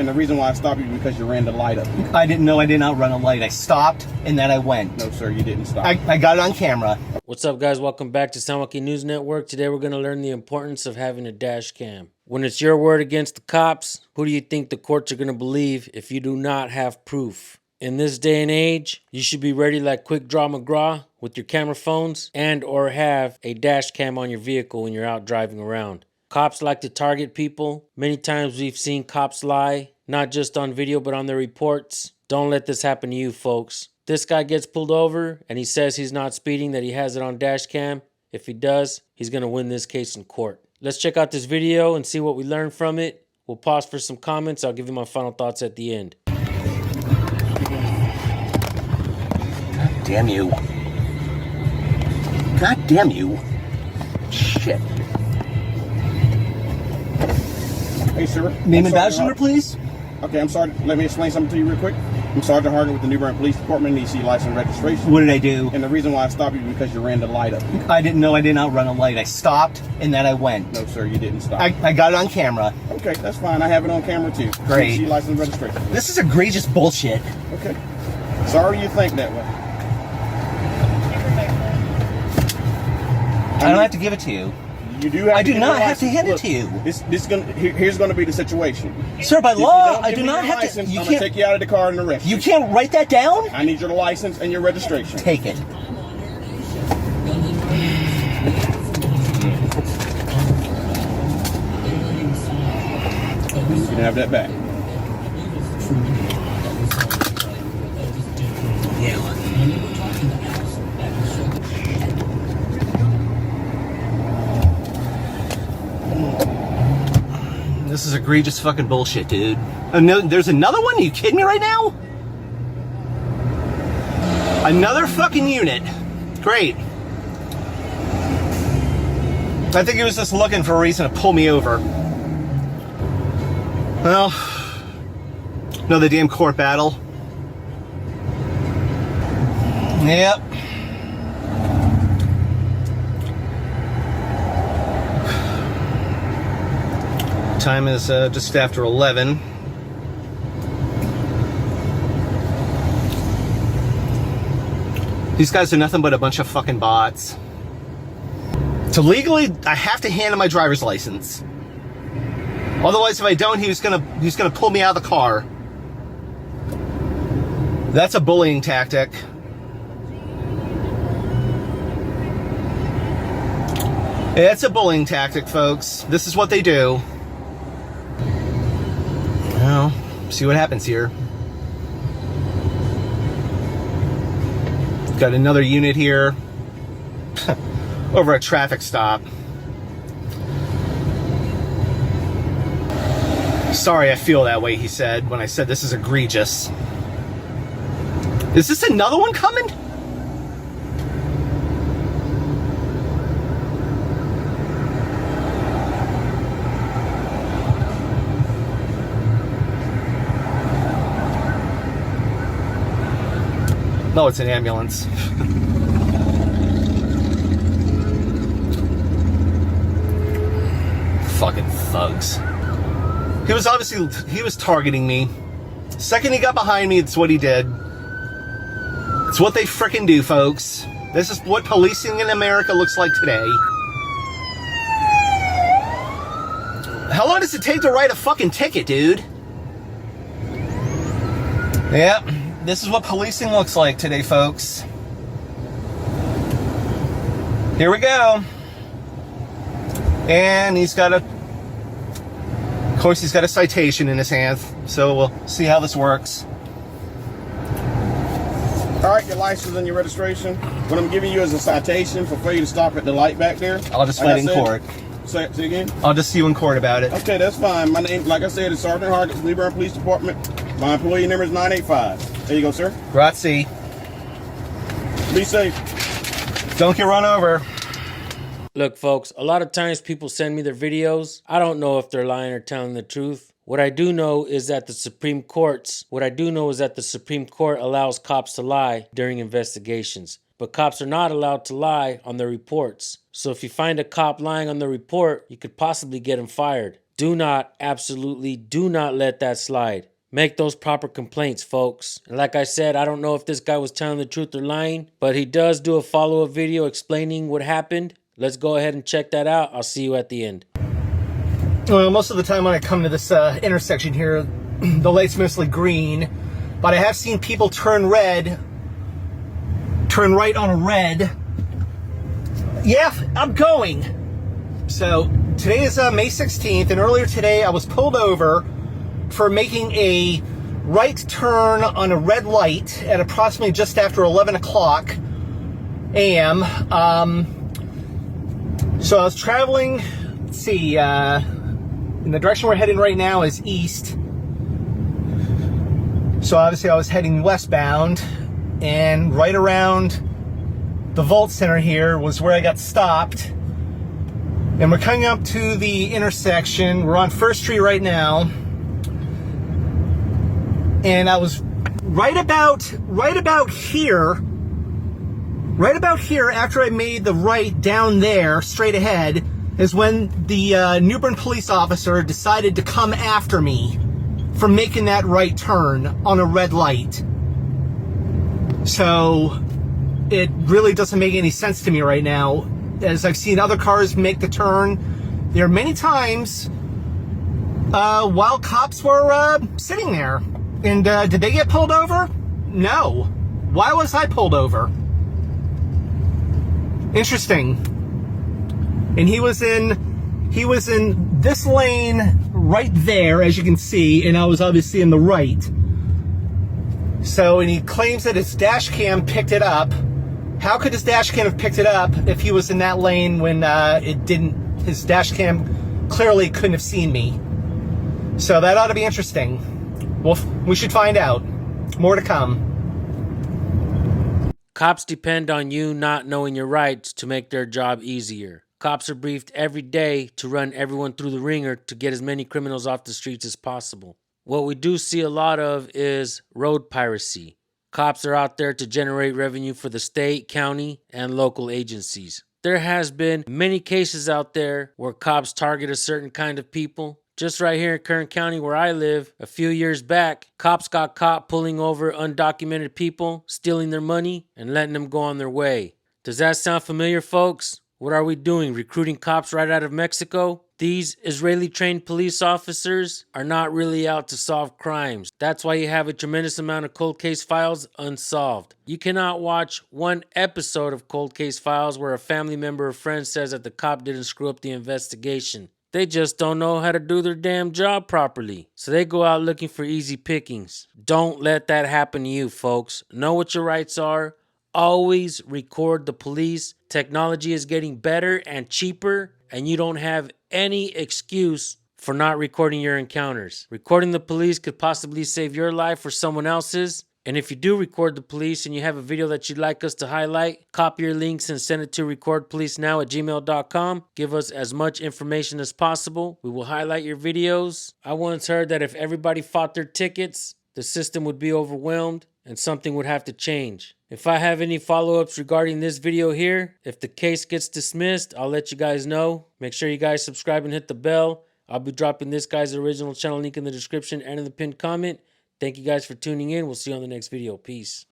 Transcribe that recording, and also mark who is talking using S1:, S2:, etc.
S1: And the reason why I stopped you is because you ran the light up.
S2: I didn't know I did not run a light. I stopped and then I went.
S1: No, sir, you didn't stop.
S2: I got it on camera.
S3: What's up, guys? Welcome back to Joaquin News Network. Today we're going to learn the importance of having a dash cam. When it's your word against the cops, who do you think the courts are going to believe if you do not have proof? In this day and age, you should be ready like Quick Draw McGraw with your camera phones and or have a dash cam on your vehicle when you're out driving around. Cops like to target people. Many times we've seen cops lie, not just on video, but on their reports. Don't let this happen to you, folks. This guy gets pulled over and he says he's not speeding, that he has it on dash cam. If he does, he's going to win this case in court. Let's check out this video and see what we learned from it. We'll pause for some comments. I'll give you my final thoughts at the end.
S2: God damn you. God damn you. Shit.
S1: Hey, sir.
S2: Name and badge number, please.
S1: Okay, I'm sorry. Let me explain something to you real quick. I'm Sergeant Harden with the New Bern Police Department, EC license registration.
S2: What did I do?
S1: And the reason why I stopped you is because you ran the light up.
S2: I didn't know I did not run a light. I stopped and then I went.
S1: No, sir, you didn't stop.
S2: I got it on camera.
S1: Okay, that's fine. I have it on camera too.
S2: Great.
S1: EC license registration.
S2: This is egregious bullshit.
S1: Okay. Sorry you think that way.
S2: I don't have to give it to you.
S1: You do have
S2: I
S1: to
S2: do
S1: give
S2: not
S1: your
S2: have to
S1: license.
S2: hand it
S1: Look,
S2: to you.
S1: Here's going to be the situation.
S2: Sir, by
S1: If you
S2: law,
S1: don't
S2: I
S1: give
S2: do
S1: me
S2: not
S1: your
S2: have
S1: license,
S2: to. You
S1: I'm going to
S2: can't.
S1: take you out of the car and arrest
S2: You can't write that down?
S1: I need your license and your registration.
S2: Take it.
S1: You can have that back.
S2: This is egregious fucking bullshit, dude. No, there's another one? Are you kidding me right now? Another fucking unit. Great. I think he was just looking for a reason to pull me over. Well, another damn court battle. Yep. Time is just after 11. These guys are nothing but a bunch of fucking bots. So legally, I have to hand him my driver's license. Otherwise, if I don't, he's gonna pull me out of the car. That's a bullying tactic. It's a bullying tactic, folks. This is what they do. Well, see what happens here. Got another unit here. Over a traffic stop. Sorry I feel that way, he said, when I said this is egregious. Is this another one coming? No, it's an ambulance. Fucking thugs. He was targeting me. Second he got behind me, it's what he did. It's what they frickin' do, folks. This is what policing in America looks like today. How long does it take to write a fucking ticket, dude? Yep. This is what policing looks like today, folks. Here we go. And he's got a citation in his hand. So we'll see how this works.
S1: All right, your license and your registration. What I'm giving you is a citation for failure to stop at the light back there.
S2: I'll just fight in court.
S1: Say again?
S2: I'll just see you in court about it.
S1: Okay, that's fine. My name, like I said, is Sergeant Harden with the New Bern Police Department. My employee number is 985. There you go, sir.
S2: Grazie.
S1: Be safe.
S2: Don't get run over.
S3: Look, folks, a lot of times people send me their videos. I don't know if they're lying or telling the truth. What I do know is that the Supreme Court allows cops to lie during investigations. But cops are not allowed to lie on their reports. So if you find a cop lying on the report, you could possibly get him fired. Do not, absolutely do not let that slide. Make those proper complaints, folks. And like I said, I don't know if this guy was telling the truth or lying, but he does do a follow-up video explaining what happened. Let's go ahead and check that out. I'll see you at the end.
S2: Well, most of the time when I come to this intersection here, the light's mostly green, but I have seen people turn right on a red. Yeah, I'm going. So today is May 16th, and earlier today I was pulled over for making a right turn on a red light at approximately just after 11 o'clock a.m. So I was traveling, let's see, in the direction we're heading right now is east. So obviously I was heading westbound, and right around the Vault Center here was where I got stopped. And we're coming up to the intersection. We're on First Street right now. And I was right about here after I made the right down there, straight ahead, is when the New Bern police officer decided to come after me for making that right turn on a red light. So it really doesn't make any sense to me right now. As I've seen other cars make the turn, there are many times while cops were sitting there. And did they get pulled over? No. Why was I pulled over? Interesting. And he was in this lane right there, as you can see, and I was obviously in the right. So, and he claims that his dash cam picked it up. How could his dash cam have picked it up if he was in that lane when it didn't? His dash cam clearly couldn't have seen me. So that ought to be interesting. Well, we should find out. More to come.
S3: Cops depend on you not knowing your rights to make their job easier. Cops are briefed every day to run everyone through the ringer to get as many criminals off the streets as possible. What we do see a lot of is road piracy. Cops are out there to generate revenue for the state, county, and local agencies. There has been many cases out there where cops target a certain kind of people. Just right here in Kern County where I live, a few years back, cops got caught pulling over undocumented people, stealing their money, and letting them go on their way. Does that sound familiar, folks? What are we doing, recruiting cops right out of Mexico? These Israeli-trained police officers are not really out to solve crimes. That's why you have a tremendous amount of cold case files unsolved. You cannot watch one episode of cold case files where a family member or friend says that the cop didn't screw up the investigation. They just don't know how to do their damn job properly. So they go out looking for easy pickings. Don't let that happen to you, folks. Know what your rights are. Always record the police. Technology is getting better and cheaper, and you don't have any excuse for not recording your encounters. Recording the police could possibly save your life or someone else's. And if you do record the police and you have a video that you'd like us to highlight, copy your links and send it to recordpolicenow@gmail.com. Give us as much information as possible. We will highlight your videos. I once heard that if everybody fought their tickets, the system would be overwhelmed and something would have to change. If I have any follow-ups regarding this video here, if the case gets dismissed, I'll let you guys know. Make sure you guys subscribe and hit the bell. I'll be dropping this guy's original channel link in the description and in the pinned comment. Thank you guys for tuning in. We'll see you on the next video. Peace.